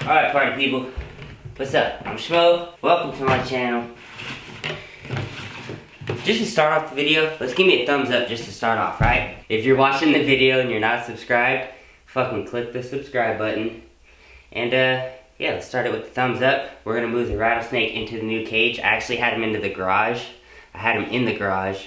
Alright, party people. What's up? I'm Shmoe. Welcome to my channel. Just to start off the video, let's give me a thumbs up just to start off, right? If you're watching the video and you're not subscribed, fucking click the subscribe button. And yeah, let's start it with the thumbs up. We're gonna move the rattlesnake into the new cage. I actually had him into the garage. I had him in the garage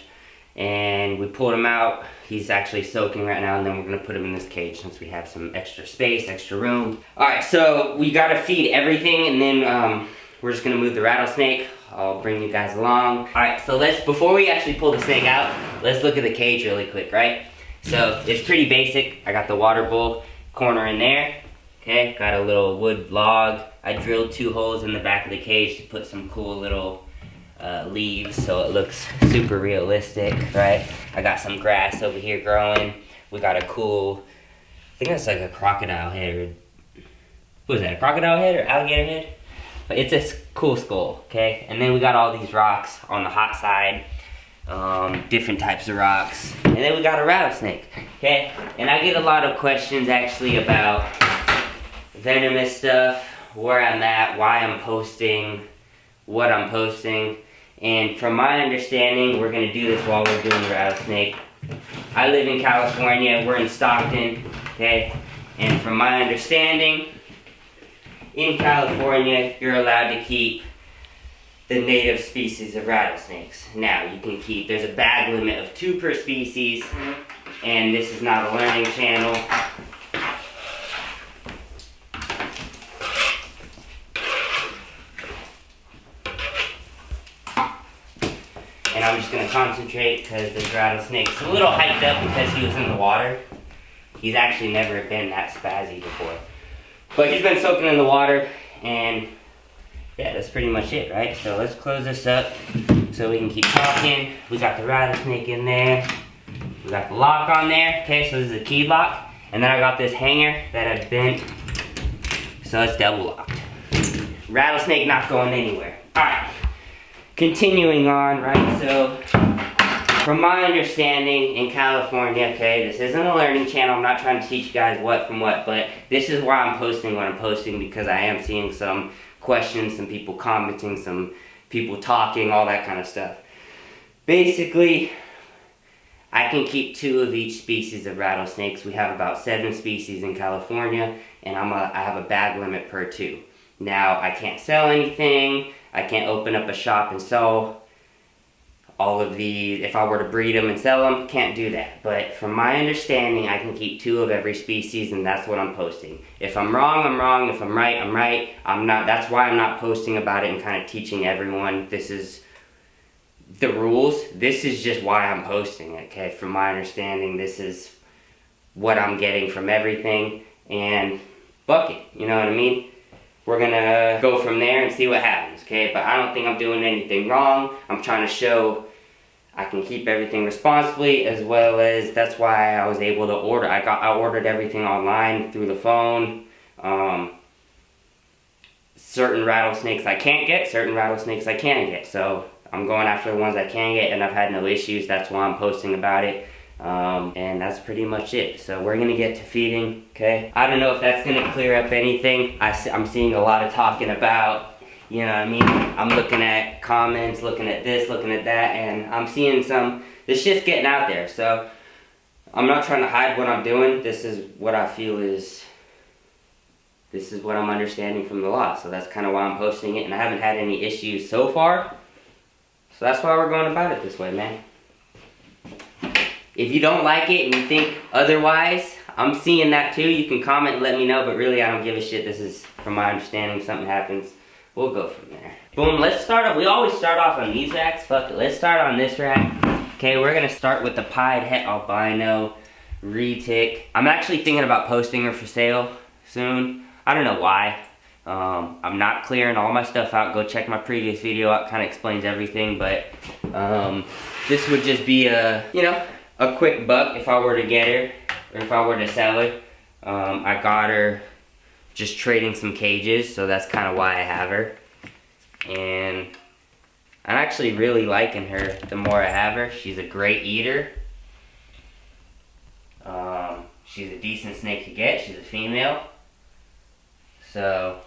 and we pulled him out. He's actually soaking right now, and then we're gonna put him in this cage since we have some extra space, extra room. All right, so we gotta feed everything, and then we're just gonna move the rattlesnake. I'll bring you guys along. All right, so before we actually pull the snake out, let's look at the cage really quick, right? So it's pretty basic. I got the water bowl corner in there, okay? Got a little wood log. I drilled 2 holes in the back of the cage to put some cool little leaves so it looks super realistic, right? I got some grass over here growing. We got a cool, I think that's like a crocodile head, or what is that, a crocodile head or alligator head? But it's a cool skull, okay? And then we got all these rocks on the hot side, different types of rocks. And then we got a rattlesnake, okay? And I get a lot of questions actually about venomous stuff, where I'm at, why I'm posting, what I'm posting. And from my understanding, we're gonna do this while we're doing the rattlesnake. I live in California, we're in Stockton, okay? And from my understanding, in California, you're allowed to keep the native species of rattlesnakes. Now, you can keep, there's a bag limit of 2 per species, and this is not a learning channel. And I'm just gonna concentrate because this rattlesnake's a little hyped up because he was in the water. He's actually never been that spazzy before. But he's been soaking in the water, and yeah, that's pretty much it, right? So let's close this up so we can keep talking. We got the rattlesnake in there. We got the lock on there, okay, so this is a key lock. And then I got this hanger that I bent, so it's double locked. Rattlesnake not going anywhere. All right. Continuing on, right, so from my understanding in California, okay, this isn't a learning channel, I'm not trying to teach you guys what from what, but this is why I'm posting what I'm posting, because I am seeing some questions, some people commenting, some people talking, all that kind of stuff. Basically, I can keep 2 of each species of rattlesnakes. We have about 7 species in California, and I have a bag limit per 2. Now, I can't sell anything. I can't open up a shop and sell all of the, if I were to breed them and sell them, can't do that. But from my understanding, I can keep 2 of every species, and that's what I'm posting. If I'm wrong, I'm wrong. If I'm right, I'm right. I'm not, that's why I'm not posting about it and kind of teaching everyone this is the rules. This is just why I'm posting it, okay? From my understanding, this is what I'm getting from everything, and fuck it, you know what I mean? We're gonna go from there and see what happens, okay? But I don't think I'm doing anything wrong. I'm trying to show I can keep everything responsibly, as well as that's why I was able to order. I ordered everything online through the phone. Certain rattlesnakes I can't get, certain rattlesnakes I can get. So I'm going after the ones I can get, and I've had no issues. That's why I'm posting about it. And that's pretty much it. So we're gonna get to feeding, okay? I don't know if that's gonna clear up anything. I'm seeing a lot of talking about, you know what I mean? I'm looking at comments, looking at this, looking at that, and I'm seeing this shit's getting out there. So I'm not trying to hide what I'm doing. This is what I feel this is what I'm understanding from the law. So that's kind of why I'm posting it, and I haven't had any issues so far. So that's why we're going about it this way, man. If you don't like it and you think otherwise, I'm seeing that too. You can comment and let me know, but really I don't give a shit. This is, from my understanding, if something happens, we'll go from there. Boom, let's start off. We always start off on these racks. Fuck it, let's start on this rack. Okay, we're gonna start with the pied het albino retic. I'm actually thinking about posting her for sale soon. I don't know why. I'm not clearing all my stuff out. Go check my previous video out, kind of explains everything, but this would just be a, you know, a quick buck if I were to get her, or if I were to sell her. I got her just trading some cages, so that's kind of why I have her. And I'm actually really liking her the more I have her. She's a great eater. She's a decent snake to get. She's a female. So,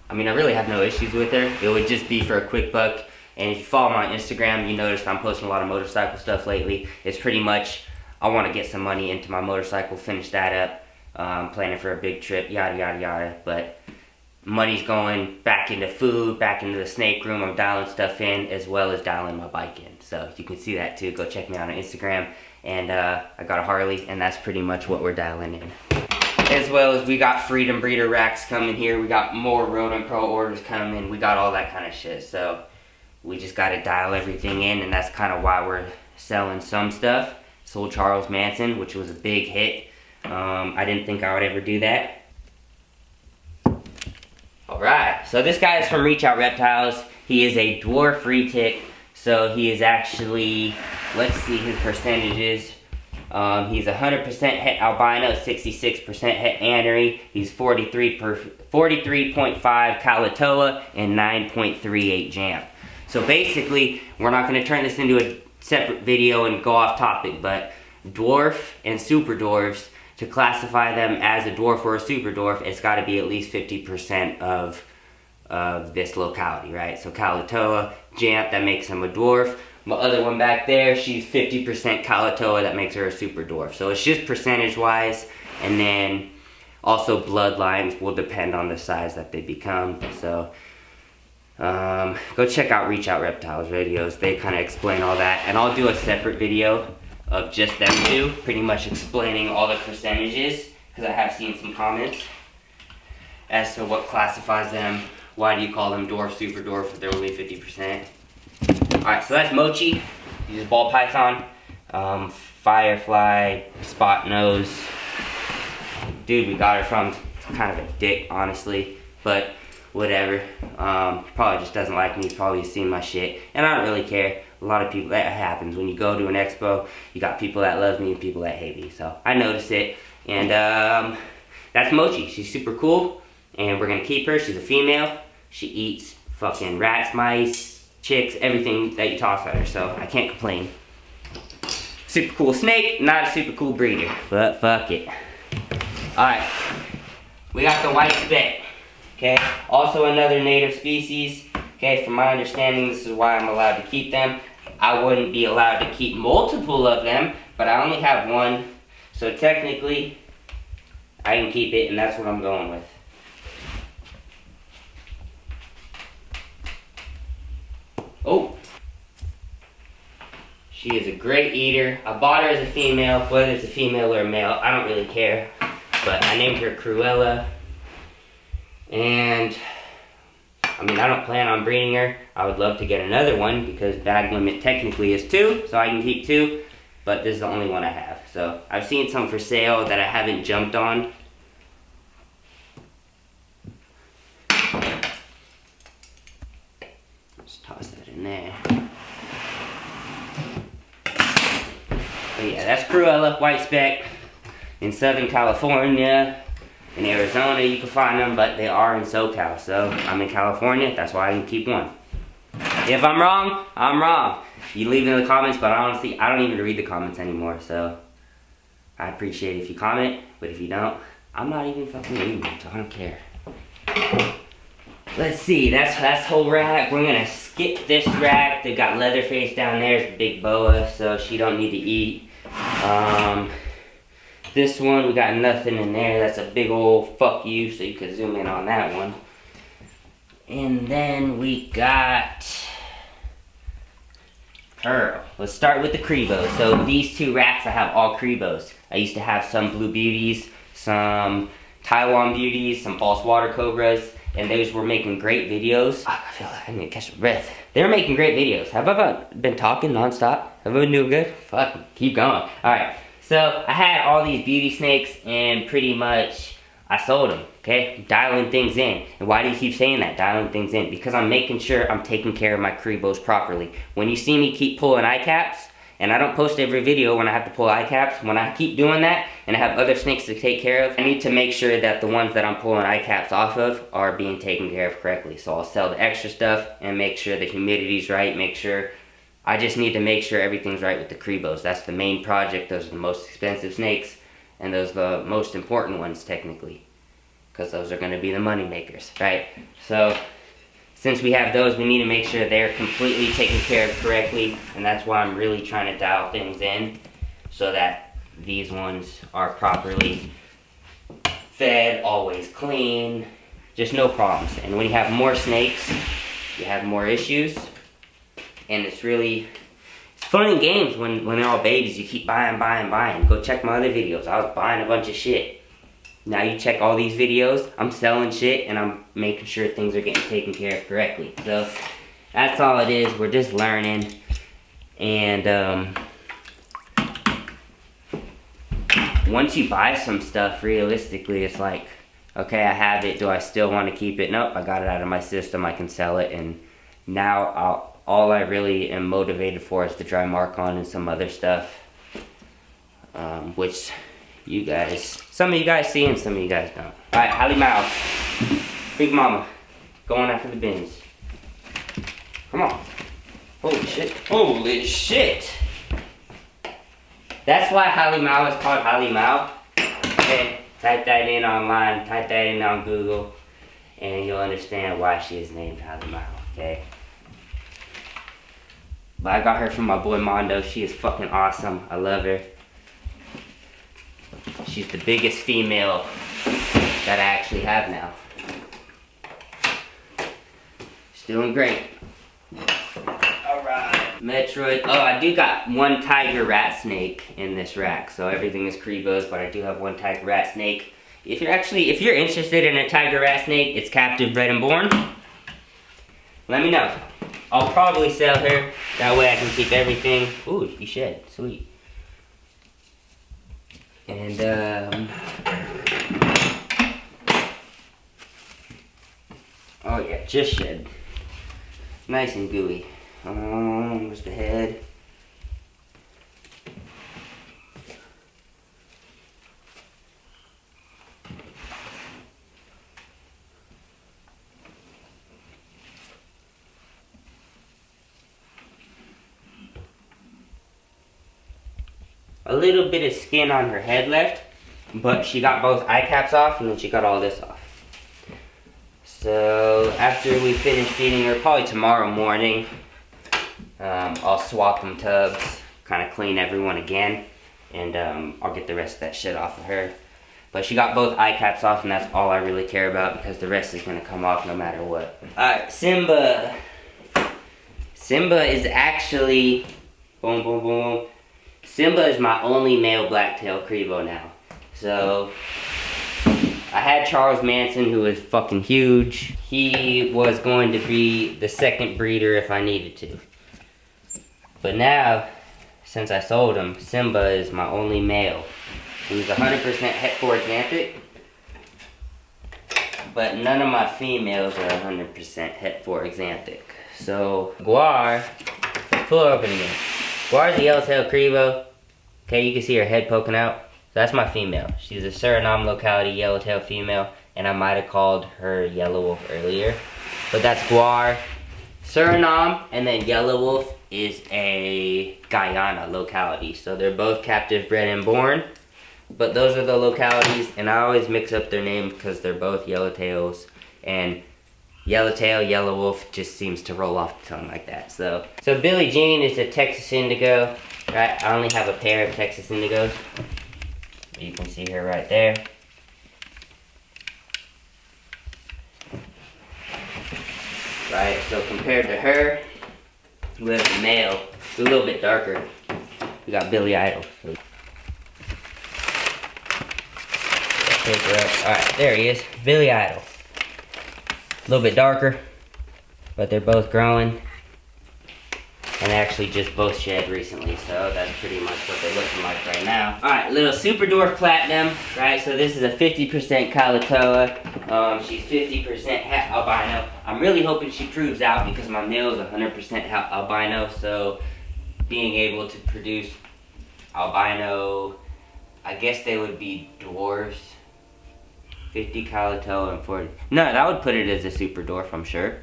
I mean, I really have no issues with her. It would just be for a quick buck. And if you follow me on Instagram, you notice I'm posting a lot of motorcycle stuff lately. It's pretty much, I want to get some money into my motorcycle, finish that up. I'm planning for a big trip, yada, yada, yada. But money's going back into food, back into the snake room. I'm dialing stuff in, as well as dialing my bike in. So you can see that too. Go check me out on Instagram. And I got a Harley, and that's pretty much what we're dialing in. As well as we got Freedom Breeder racks coming here. We got more Rodent Pro orders coming. We got all that kind of shit. So we just got to dial everything in, and that's kind of why we're selling some stuff. Sold Charles Manson, which was a big hit. I didn't think I would ever do that. Alright, so this guy is from Reach Out Reptiles. He is a dwarf retic, so he is actually, let's see his percentages. He's 100% het albino, 66% het anery. He's 43.5 Kalatoa and 9.38 Jamp. So basically, we're not going to turn this into a separate video and go off topic, but dwarf and super dwarfs, to classify them as a dwarf or a super dwarf, it's got to be at least 50% of this locality, right? So Kalatoa, Jamp, that makes him a dwarf. My other one back there, she's 50% Kalatoa, that makes her a super dwarf. So it's just percentage-wise, and then also bloodlines will depend on the size that they become. So go check out Reach Out Reptiles videos. They kind of explain all that, and I'll do a separate video of just them two, pretty much explaining all the percentages, because I have seen some comments as to what classifies them. Why do you call them dwarf, super dwarf if they're only 50%? Alright, so that's Mochi. He's a ball python. Firefly, spot nose. Dude, we got her from kind of a dick, honestly, but whatever. Probably just doesn't like me. He's probably seen my shit, and I don't really care. A lot of people, that happens when you go to an expo. You got people that love me and people that hate me, so I notice it. And that's Mochi. She's super cool, and we're gonna keep her. She's a female. She eats fucking rats, mice, chicks, everything that you toss at her, so I can't complain. Super cool snake, not a super cool breeder, but fuck it. Alright, we got the white speck, okay? Also another native species, okay? From my understanding, this is why I'm allowed to keep them. I wouldn't be allowed to keep multiple of them, but I only have one, so technically, I can keep it, and that's what I'm going with. Oh, she is a great eater. I bought her as a female, whether it's a female or a male, I don't really care. But I named her Cruella, and I mean, I don't plan on breeding her. I would love to get another one because bag limit technically is 2, so I can keep 2, but this is the only one I have. So I've seen some for sale that I haven't jumped on. Toss that in there. But yeah, that's Cruella, white speck. In Southern California, in Arizona you can find them, but they are in SoCal. So I'm in California, that's why I can keep one. If I'm wrong, I'm wrong. You leave it in the comments, but honestly, I don't even read the comments anymore. So I appreciate it if you comment, but if you don't, I'm not even fucking reading them, so I don't care. Let's see, that's whole rack. We're gonna skip this rack. They got Leatherface down there. It's a big boa, so she don't need to eat. This one, we got nothing in there. That's a big old fuck you, so you can zoom in on that one. And then we got Pearl. Let's start with the Cribos. So these 2 racks, I have all Cribos. I used to have some Blue Beauties, some Taiwan Beauties, some false water cobras, and those were making great videos. I feel like I need to catch my breath. They were making great videos. Have I been talking nonstop? Have I been doing good? Fuck, keep going. Alright, so I had all these beauty snakes, and pretty much I sold them, okay? Dialing things in. And why do you keep saying that, dialing things in? Because I'm making sure I'm taking care of my Cribos properly. When you see me keep pulling eye caps, and I don't post every video when I have to pull eye caps, when I keep doing that, and I have other snakes to take care of, I need to make sure that the ones that I'm pulling eye caps off of are being taken care of correctly. So I'll sell the extra stuff and make sure the humidity's right, I just need to make sure everything's right with the Cribos. That's the main project. Those are the most expensive snakes, and those are the most important ones technically. because those are going to be the money makers, right? So since we have those, we need to make sure they're completely taken care of correctly, and that's why I'm really trying to dial things in so that these ones are properly fed, always clean, just no problems. And when you have more snakes, you have more issues, and it's fun in games when they're all babies. You keep buying. Go check my other videos. I was buying a bunch of shit. Now you check all these videos, I'm selling shit and I'm making sure things are getting taken care of correctly. So that's all it is. We're just learning. And once you buy some stuff, realistically, it's like, okay, I have it. Do I still want to keep it? Nope, I got it out of my system. I can sell it. And now all I really am motivated for is to dry mark on and some other stuff. Which some of you guys see and some of you guys don't. Alright, Holly Mouse. Big Mama. Going after the bins. Come on. Holy shit. Holy shit. That's why Holly Mao is called Holly Mao. Okay, type that in online, type that in on Google, and you'll understand why she is named Holly Mao, okay? But I got her from my boy Mondo. She is fucking awesome. I love her. She's the biggest female that I actually have now. She's doing great. Alright. Metroid. Oh, I do got one tiger rat snake in this rack. So everything is Cribos, but I do have one tiger rat snake. If you're interested in a tiger rat snake, it's captive bred and born. Let me know. I'll probably sell her. That way I can keep everything. Ooh, you shed. Sweet. And oh yeah, just shed. Nice and gooey. Where's the head? A little bit of skin on her head left, but she got both eye caps off and then she got all this off. So after we finish feeding her, probably tomorrow morning, I'll swap them tubs, kind of clean everyone again, and I'll get the rest of that shit off of her. But she got both eye caps off, and that's all I really care about because the rest is going to come off no matter what. Alright, Simba. Simba is actually, boom, boom, boom. Simba is my only male blacktail Crevo now. So, I had Charles Manson, who was fucking huge. He was going to be the second breeder if I needed to. But now, since I sold him, Simba is my only male. He's 100% het for Xanthic. But none of my females are 100% het for Xanthic. So, Guar, pull her open again. Guar's a yellowtail Crevo. Okay, you can see her head poking out. That's my female. She's a Suriname locality yellowtail female, and I might have called her Yellow Wolf earlier. But that's Guar. Suriname, and then Yellow Wolf is a Guyana locality. So they're both captive bred and born. But those are the localities, and I always mix up their names because they're both yellowtails. And Yellowtail, Yellow Wolf just seems to roll off the tongue like that. So Billie Jean is a Texas Indigo. Right, I only have a pair of Texas Indigos. You can see her right there. Right, so compared to her, we have the male, it's a little bit darker. We got Billy Idol. So. Pick her up. Alright, there he is, Billy Idol. A little bit darker, but they're both growing. And they actually just both shed recently, so that's pretty much what they're looking like right now. Alright, little Super Dwarf Platinum, right? So this is a 50% Kalatoa. She's 50% albino. I'm really hoping she proves out because my male is 100% albino, so being able to produce albino, I guess they would be dwarfs. 50 Kalatoa and 40. No, that would put it as a Super Dwarf, I'm sure.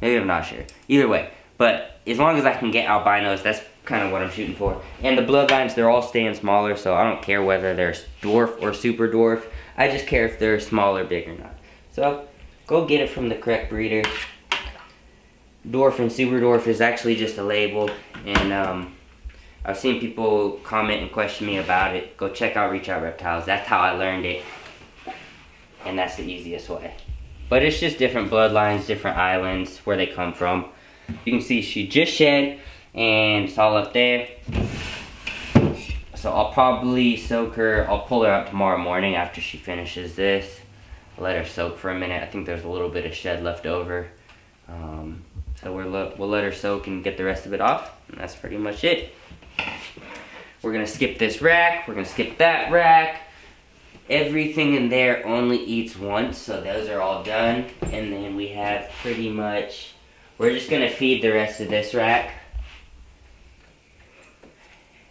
Maybe I'm not sure. Either way, but as long as I can get albinos, that's kind of what I'm shooting for. And the bloodlines, they're all staying smaller, so I don't care whether they're dwarf or super dwarf. I just care if they're small or big or not. So go get it from the correct breeder. Dwarf and super dwarf is actually just a label, and I've seen people comment and question me about it. Go check out Reach Out Reptiles. That's how I learned it, and that's the easiest way. But it's just different bloodlines, different islands, where they come from. You can see she just shed, and it's all up there. So I'll probably soak her. I'll pull her out tomorrow morning after she finishes this. I'll let her soak for a minute. I think there's a little bit of shed left over. So we'll let her soak and get the rest of it off, and that's pretty much it. We're gonna skip this rack, we're gonna skip that rack. Everything in there only eats once, so those are all done. And then we have pretty much, we're just gonna feed the rest of this rack.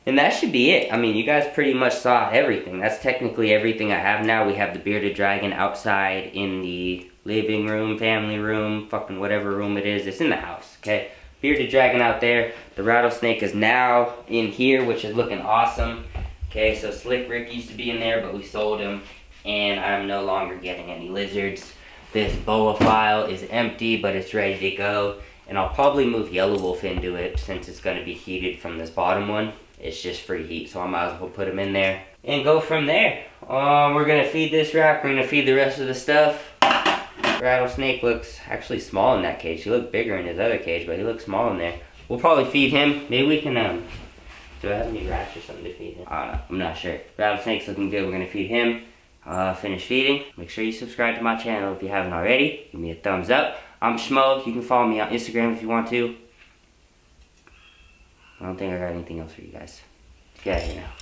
And that should be it. I mean, you guys pretty much saw everything. That's technically everything I have now. We have the bearded dragon outside in the living room, family room, fucking whatever room it is. It's in the house, okay? Bearded dragon out there. The rattlesnake is now in here, which is looking awesome. Okay, so Slick Rick used to be in there, but we sold him, and I'm no longer getting any lizards. This boa file is empty, but it's ready to go, and I'll probably move Yellow Wolf into it since it's going to be heated from this bottom one. It's just free heat, so I might as well put him in there and go from there. We're going to feed this rack. We're going to feed the rest of the stuff. Rattlesnake looks actually small in that cage. He looked bigger in his other cage, but he looks small in there. We'll probably feed him. Maybe we can, do I have any rats or something to feed him? I'm not sure. Rattlesnake's looking good. We're going to feed him. Finish feeding. Make sure you subscribe to my channel if you haven't already. Give me a thumbs up. I'm Shmoe. You can follow me on Instagram if you want to. I don't think I got anything else for you guys. Get out of here now.